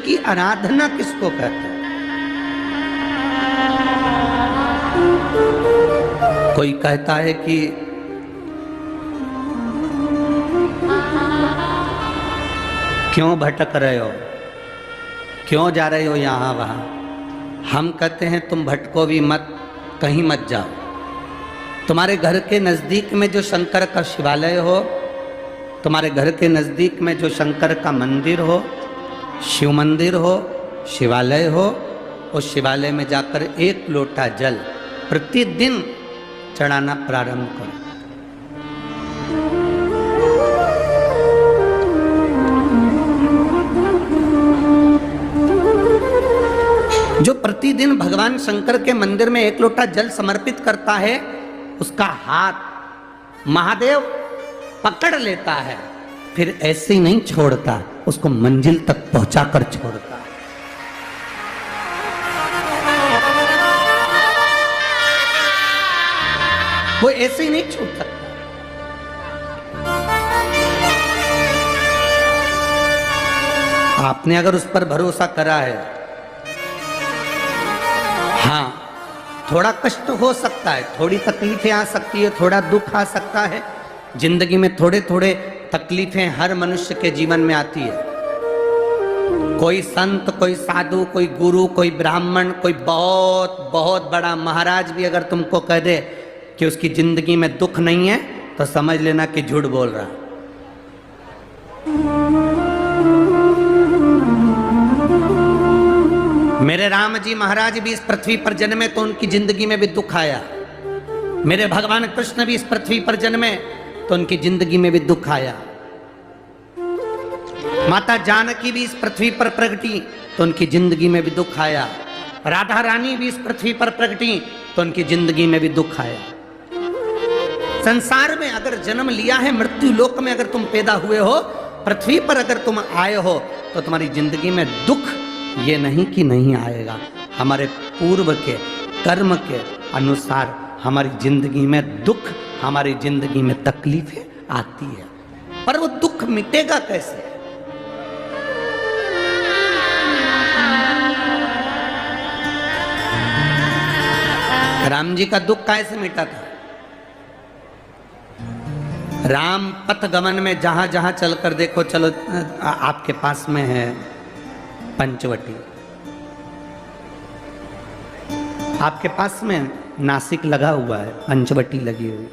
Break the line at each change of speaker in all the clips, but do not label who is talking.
की आराधना किसको कहते हैं? कोई कहता है कि क्यों भटक रहे हो, क्यों जा रहे हो यहाँ वहाँ। हम कहते हैं तुम भटको भी मत, कहीं मत जाओ। तुम्हारे घर के नज़दीक में जो शंकर का शिवालय हो, तुम्हारे घर के नज़दीक में जो शंकर का मंदिर हो, शिव मंदिर हो, शिवालय हो, उस शिवालय में जाकर एक लोटा जल प्रतिदिन चढ़ाना प्रारंभ करो। जो प्रतिदिन भगवान शंकर के मंदिर में एक लोटा जल समर्पित करता है, उसका हाथ महादेव पकड़ लेता है, फिर ऐसे ही नहीं छोड़ता, उसको मंजिल तक पहुंचाकर छोड़ता है। वो ऐसे ही नहीं छूट सकता। आपने अगर उस पर भरोसा करा है, हाँ थोड़ा कष्ट हो सकता है, थोड़ी तकलीफें आ सकती है, थोड़ा दुख आ सकता है, जिंदगी में थोड़े थोड़े तकलीफें हर मनुष्य के जीवन में आती है। कोई संत, कोई साधु, कोई गुरु, कोई ब्राह्मण, कोई बहुत बहुत बड़ा महाराज भी अगर तुमको कह दे कि उसकी जिंदगी में दुख नहीं है, तो समझ लेना कि झूठ बोल रहा। मेरे राम जी महाराज भी इस पृथ्वी पर जन्मे तो उनकी जिंदगी में भी दुख आया। मेरे भगवान कृष्ण भी इस पृथ्वी पर जन्मे तो उनकी जिंदगी में भी दुख आया। माता जानकी भी इस पृथ्वी पर प्रगटी तो उनकी जिंदगी में भी दुख आया। राधा रानी भी इस पृथ्वी पर प्रगटी तो उनकी जिंदगी में भी दुख आया। संसार में अगर जन्म लिया है, मृत्यु लोक में अगर तुम पैदा हुए हो, पृथ्वी पर अगर तुम आए हो, तो तुम्हारी जिंदगी में दुख ये नहीं कि नहीं आएगा। हमारे पूर्व के कर्म के अनुसार हमारी जिंदगी में दुख, हमारी जिंदगी में तकलीफें आती है, पर वो दुख मिटेगा कैसे? राम जी का दुख कैसे मिटा था? राम पथ गमन में जहां जहां चलकर देखो, चलो आपके पास में है पंचवटी, आपके पास में नासिक लगा हुआ है, पंचवटी लगी हुई।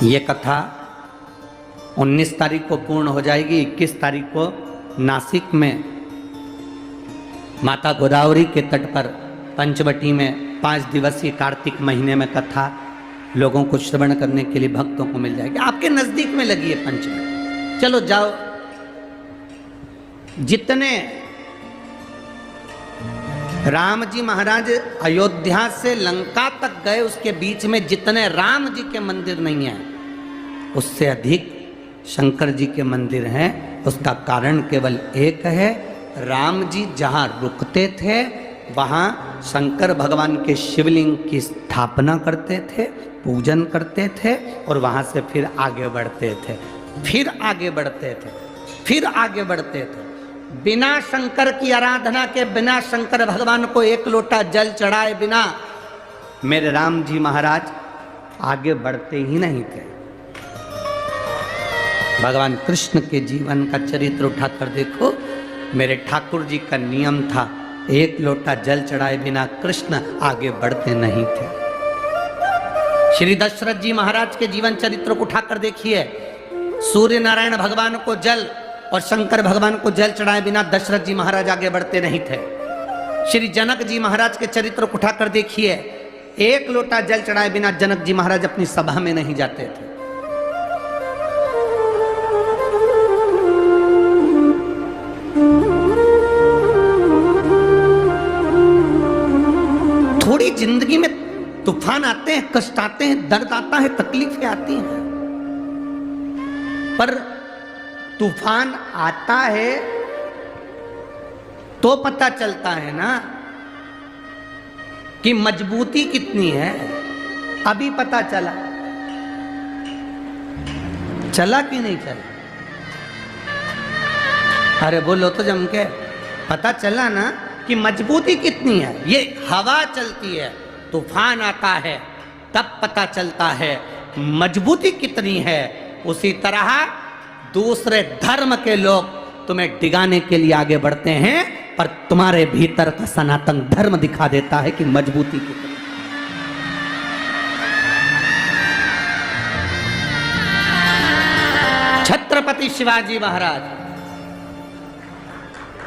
ये कथा 19 तारीख को पूर्ण हो जाएगी। 21 तारीख को नासिक में माता गोदावरी के तट पर पंचवटी में 5 दिवसीय कार्तिक महीने में कथा लोगों को श्रवण करने के लिए भक्तों को मिल जाएगी। आपके नजदीक में लगी है पंचवटी, चलो जाओ। जितने राम जी महाराज अयोध्या से लंका तक गए, उसके बीच में जितने राम जी के मंदिर नहीं है, उससे अधिक शंकर जी के मंदिर हैं। उसका कारण केवल एक है, राम जी जहां रुकते थे वहां शंकर भगवान के शिवलिंग की स्थापना करते थे, पूजन करते थे, और वहां से फिर आगे बढ़ते थे, फिर आगे बढ़ते थे, फिर आगे बढ़ते थे। बिना शंकर की आराधना के, बिना शंकर भगवान को एक लोटा जल चढ़ाए बिना मेरे राम जी महाराज आगे बढ़ते ही नहीं थे। भगवान कृष्ण के जीवन का चरित्र उठाकर देखो। मेरे ठाकुर जी का नियम था, एक लोटा जल चढ़ाए बिना कृष्ण आगे बढ़ते नहीं थे। श्री दशरथ जी महाराज के जीवन चरित्र को उठाकर देखिए। सूर्य नारायण भगवान को जल और शंकर भगवान को जल चढ़ाए बिना दशरथ जी महाराज आगे बढ़ते नहीं थे। श्री जनक जी महाराज के चरित्र को उठाकर देखिए। एक लोटा जल चढ़ाए बिना जनक जी महाराज अपनी सभा में नहीं जाते थे। थोड़ी जिंदगी में तूफान आते हैं, कष्ट आते हैं, दर्द आता है, तकलीफें आती हैं, पर तूफान आता है तो पता चलता है ना कि मजबूती कितनी है। अभी पता चला, चला कि नहीं चला? अरे बोलो तो जम के। पता चला ना कि मजबूती कितनी है। ये हवा चलती है, तूफान आता है, तब पता चलता है मजबूती कितनी है। उसी तरह दूसरे धर्म के लोग तुम्हें डिगाने के लिए आगे बढ़ते हैं, पर तुम्हारे भीतर का सनातन धर्म दिखा देता है कि मजबूती कितनी। छत्रपति शिवाजी महाराज,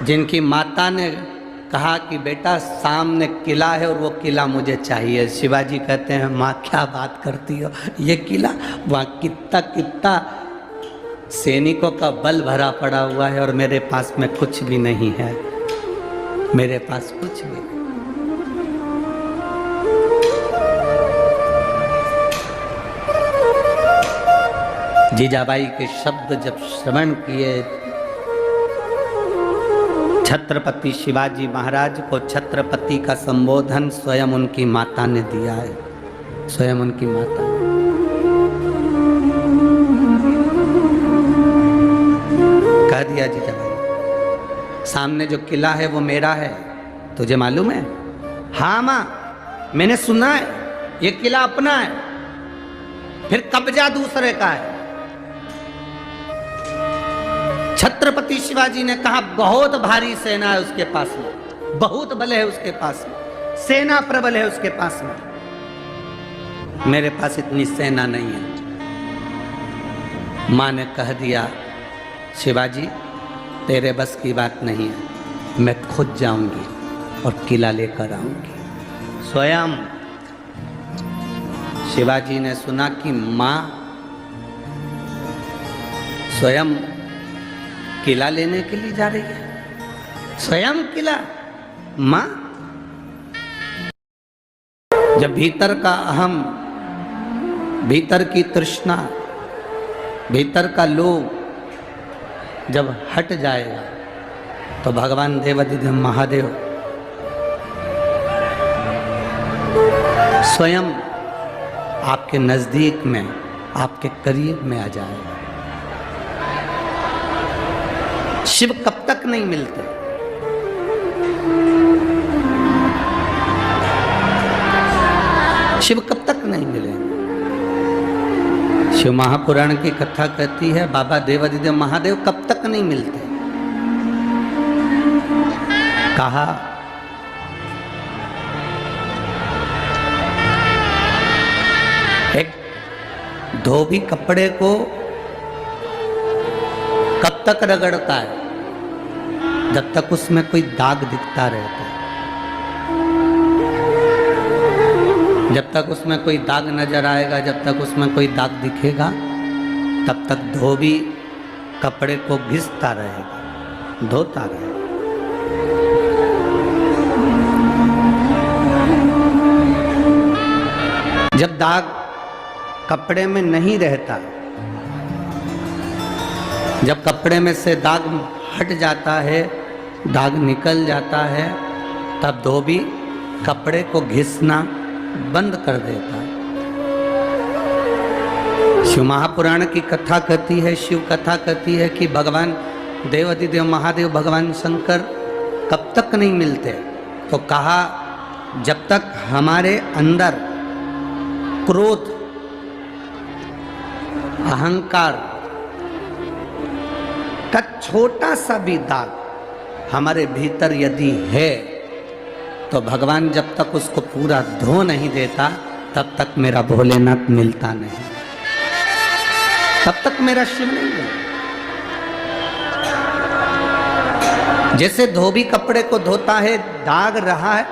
जिनकी माता ने कहा कि बेटा सामने किला है और वो किला मुझे चाहिए। शिवाजी कहते हैं माँ क्या बात करती हो, ये किला वहाँ कितना कितना सैनिकों का बल भरा पड़ा हुआ है और मेरे पास में कुछ भी नहीं है, मेरे पास कुछ भी नहीं। जीजाबाई के शब्द जब श्रवण किए, छत्रपति शिवाजी महाराज को छत्रपति का संबोधन स्वयं उनकी माता ने दिया है, स्वयं उनकी माता ने। कह दिया जीजाबाई, सामने जो किला है वो मेरा है, तुझे मालूम है? हाँ माँ, मैंने सुना है, ये किला अपना है, फिर कब्जा दूसरे का है। छत्रपति शिवाजी ने कहा बहुत भारी सेना है उसके पास में, बहुत बल है उसके पास में, सेना प्रबल है उसके पास में, मेरे पास इतनी सेना नहीं है। मां ने कह दिया शिवाजी तेरे बस की बात नहीं है, मैं खुद जाऊंगी और किला लेकर आऊंगी। स्वयं शिवाजी ने सुना कि मां स्वयं किला लेने के लिए जा रही है, स्वयं किला। मां, जब भीतर का अहम, भीतर की तृष्णा, भीतर का लोभ जब हट जाएगा तो भगवान देवाधिदेव महादेव स्वयं आपके नजदीक में, आपके करीब में आ जाएगा। शिव कब तक नहीं मिलते? शिव कब तक नहीं मिलेंगे? शिव महापुराण की कथा कहती है बाबा देवाधिदेव महादेव कब तक नहीं मिलते। कहा एक धोबी कपड़े को कब तक रगड़ता है? जब तक उसमें कोई दाग दिखता रहता है। जब तक उसमें कोई दाग नजर आएगा, जब तक उसमें कोई दाग दिखेगा, तब तक धोबी कपड़े को घिसता रहेगा, धोता रहेगा। जब दाग कपड़े में नहीं रहता, जब कपड़े में से दाग हट जाता है, दाग निकल जाता है, तब धोबी कपड़े को घिसना बंद कर देता है। शिव महापुराण की कथा कहती है, शिव कथा कहती है कि भगवान देवाधिदेव महादेव, भगवान शंकर कब तक नहीं मिलते? तो कहा जब तक हमारे अंदर क्रोध, अहंकार का छोटा सा भी दाग हमारे भीतर यदि है, तो भगवान जब तक उसको पूरा धो नहीं देता तब तक मेरा भोलेनाथ मिलता नहीं, तब तक मेरा शिव नहीं मिलता। जैसे धोबी कपड़े को धोता है, दाग रहा है,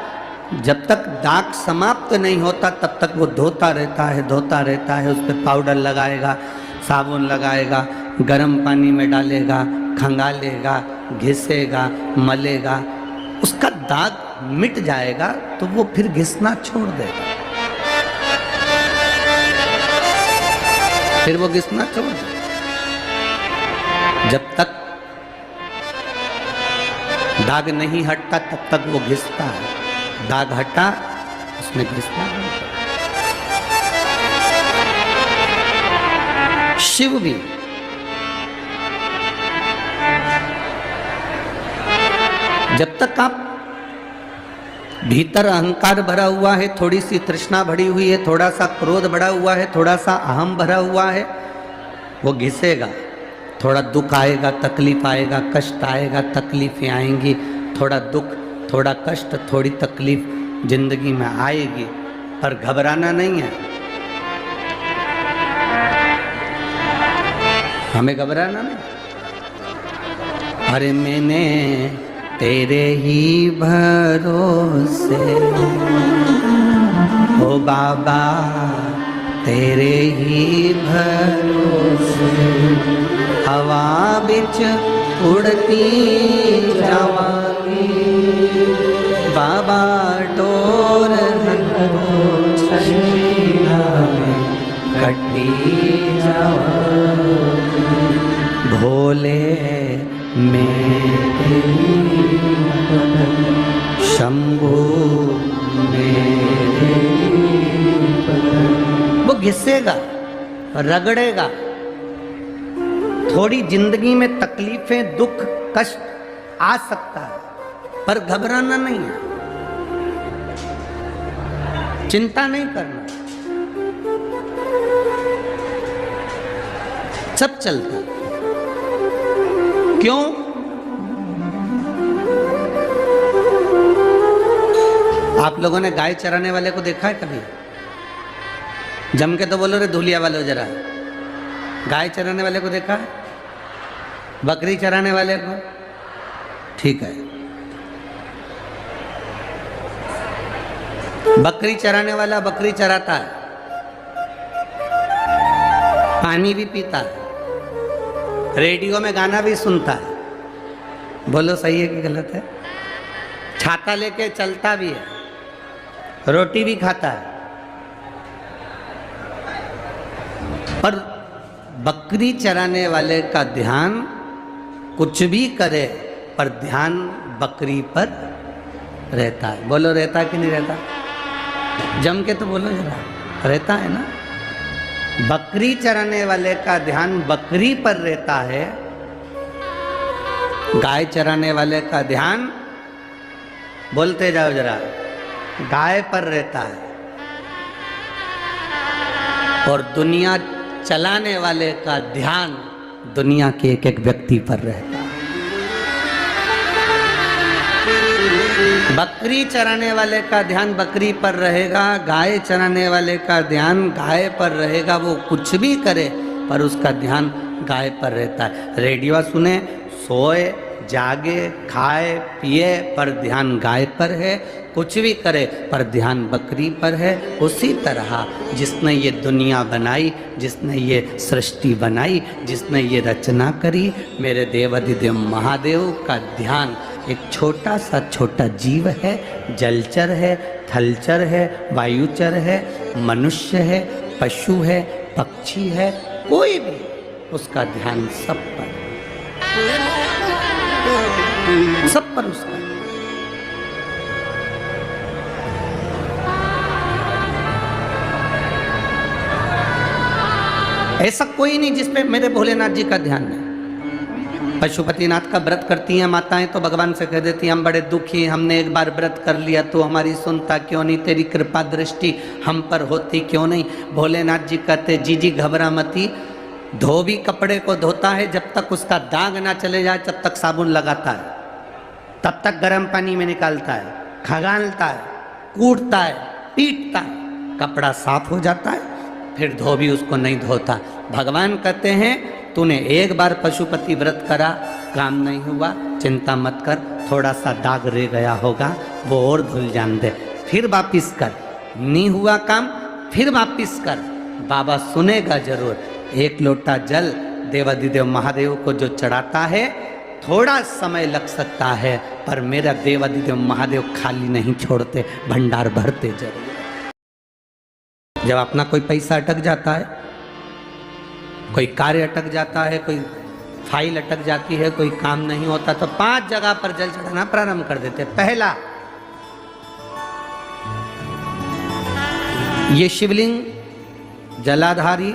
जब तक दाग समाप्त नहीं होता तब तक वो धोता रहता है, धोता रहता है। उस पर पाउडर लगाएगा, साबुन लगाएगा, गर्म पानी में डालेगा, खंगालेगा, घिसेगा, मलेगा, उसका दाग मिट जाएगा तो वो फिर घिसना छोड़ देगा, फिर वो घिसना छोड़ देगा। जब तक दाग नहीं हटता तब तक वो घिसता है, दाग हटा उसमें घिसना नहीं। शिव भी जब तक आप भीतर अहंकार भरा हुआ है, थोड़ी सी तृष्णा भरी हुई है, थोड़ा सा क्रोध भरा हुआ है, थोड़ा सा अहम भरा हुआ है, वो घिसेगा। थोड़ा दुख आएगा, तकलीफ आएगा, कष्ट आएगा, तकलीफें आएंगी, थोड़ा दुख, थोड़ा कष्ट, थोड़ी तकलीफ जिंदगी में आएगी, पर घबराना नहीं है। हमें घबराना नहीं। अरे मैंने तेरे ही भरोसे, ओ बाबा तेरे ही भरोसे, हवा बिच उड़ती जावांगी, बाबा डोर कटी जावांगी, भोले मेरे शंभू मेरे। वो घिसेगा, रगड़ेगा, थोड़ी जिंदगी में तकलीफें, दुख, कष्ट आ सकता है, पर घबराना नहीं है, चिंता नहीं करना, सब चलता। क्यों? आप लोगों ने गाय चराने वाले को देखा है कभी? जम के तो बोलो रे धुलिया वाले जरा। गाय चराने वाले को देखा है? बकरी चराने वाले को? ठीक है। बकरी चराने वाला बकरी चराता है, पानी भी पीता है, रेडियो में गाना भी सुनता है, बोलो सही है कि गलत है? छाता लेके चलता भी है, रोटी भी खाता है। पर बकरी चराने वाले का ध्यान कुछ भी करे, पर ध्यान बकरी पर रहता है। बोलो रहता कि नहीं रहता? जम के तो बोलो जरा, रहता है ना? बकरी चराने वाले का ध्यान बकरी पर रहता है, गाय चराने वाले का ध्यान, बोलते जाओ जरा, गाय पर रहता है। और दुनिया चलाने वाले का ध्यान दुनिया के एक एक व्यक्ति पर रहता है। बकरी चराने वाले का ध्यान बकरी पर रहेगा, गाय चराने वाले का ध्यान गाय पर रहेगा। वो कुछ भी करे पर उसका ध्यान गाय पर रहता है। रेडियो सुने, सोए, जागे, खाए, पिए, पर ध्यान गाय पर है। कुछ भी करे पर ध्यान बकरी पर है। उसी तरह जिसने ये दुनिया बनाई, जिसने ये सृष्टि बनाई, जिसने ये रचना करी, मेरे देवाधिदेव महादेव का ध्यान एक छोटा सा छोटा जीव है, जलचर है, थलचर है, वायुचर है, मनुष्य है, पशु है, पक्षी है, कोई भी, उसका ध्यान सब पर, सब पर उसका। ऐसा कोई नहीं जिसपे मेरे भोलेनाथ जी का ध्यान नहीं। पशुपतिनाथ का व्रत करती हैं माताएं तो भगवान से कह देती हैं, हम बड़े दुखी, हमने एक बार व्रत कर लिया तो हमारी सुनता क्यों नहीं, तेरी कृपा दृष्टि हम पर होती क्यों नहीं। भोलेनाथ जी कहते, जी घबरा मती, धोबी कपड़े को धोता है, जब तक उसका दाग ना चले जाए तब तक साबुन लगाता है, तब तक गर्म पानी में निकालता है, खगालता है, कूटता है, पीटता है, कपड़ा साफ हो जाता है, फिर धोबी उसको नहीं धोता। भगवान कहते हैं, तूने एक बार पशुपति व्रत करा, काम नहीं हुआ, चिंता मत कर, थोड़ा सा दाग रह गया होगा, वो और धुल जान दे, फिर वापिस कर, नहीं हुआ काम फिर वापिस कर, बाबा सुनेगा जरूर। एक लोटा जल देवाधिदेव महादेव को जो चढ़ाता है, थोड़ा समय लग सकता है, पर मेरा देवाधिदेव महादेव खाली नहीं छोड़ते, भंडार भरते जरूर। जब अपना कोई पैसा अटक जाता है, कोई कार्य अटक जाता है, कोई फाइल अटक जाती है, कोई काम नहीं होता, तो 5 जगह पर जल चढ़ाना प्रारंभ कर देते। पहला, ये शिवलिंग जलाधारी,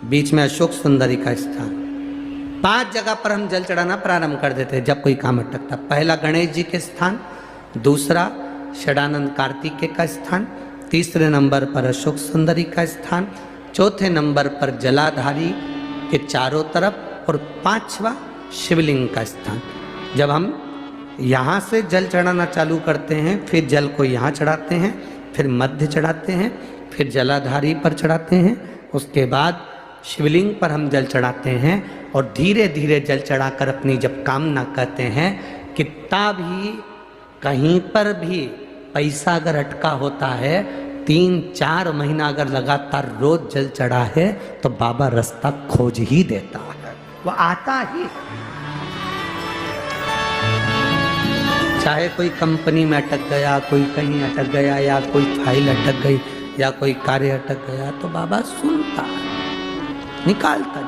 बीच में अशोक सुंदरी का स्थान, 5 जगह पर हम जल चढ़ाना प्रारंभ कर देते हैं जब कोई काम अटकता। पहला गणेश जी के स्थान, दूसरा षडानंद कार्तिकेय का स्थान, तीसरे नंबर पर अशोक सुंदरी का स्थान, चौथे नंबर पर जलाधारी के चारों तरफ और 5वां शिवलिंग का स्थान। जब हम यहाँ से जल चढ़ाना चालू करते हैं, फिर जल को यहाँ चढ़ाते हैं, फिर मध्य चढ़ाते हैं, फिर जलाधारी पर चढ़ाते हैं, उसके बाद शिवलिंग पर हम जल चढ़ाते हैं और धीरे धीरे जल चढ़ाकर अपनी जब कामना कहते हैं, कितना भी कहीं पर भी पैसा अगर अटका होता है, 3-4 महीना अगर लगातार रोज जल चढ़ा है तो बाबा रास्ता खोज ही देता है, वो आता ही। चाहे कोई कंपनी में अटक गया, कोई कहीं अटक गया, या कोई फाइल अटक गई, या कोई कार्य अटक गया, तो बाबा सुनता है, निकालता